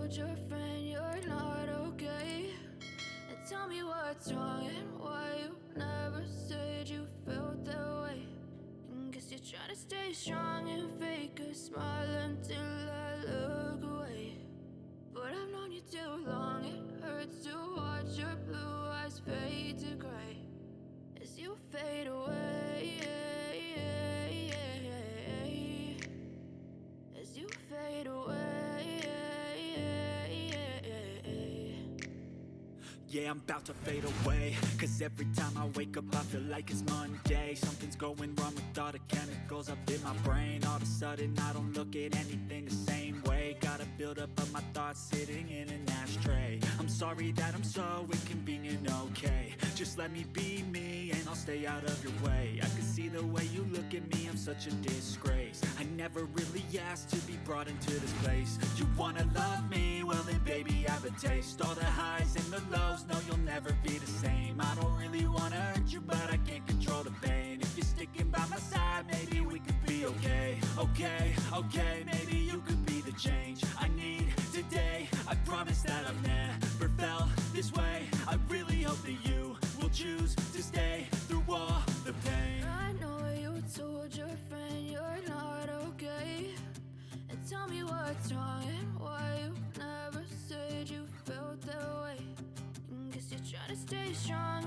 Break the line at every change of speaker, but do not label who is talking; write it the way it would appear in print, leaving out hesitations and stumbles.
told your friend you're not okay? And tell me what's wrong and why you never said you felt that way. And guess you're trying to stay strong and fake a smile until I look away. But I've known you too long, it hurts to watch your blue eyes fade to gray as you fade away, as you fade away.
Yeah, I'm about to fade away, cause every time I wake up I feel like it's Monday. Something's going wrong with all the chemicals up in my brain. All of a sudden I don't look at anything the same way. Got a build up of my thoughts sitting in an ashtray. I'm sorry that I'm so inconvenient, okay? Just let me be me and I'll stay out of your way. I can see the way you look at me, I'm such a disgrace. I never really asked to be brought into this place. You wanna love me? Well then baby have a taste. All the highs and the lows, no you'll never be the same. I don't really wanna hurt you but I can't control the pain. If you're sticking by my side maybe we could be okay. Okay, maybe you could be the change I need today. I promise that I've never felt this way. I really hope that you will choose to stay through all the pain.
I know you told your friend you're not okay. And tell me what's wrong and why you never said you felt that way. And guess you're trying to stay strong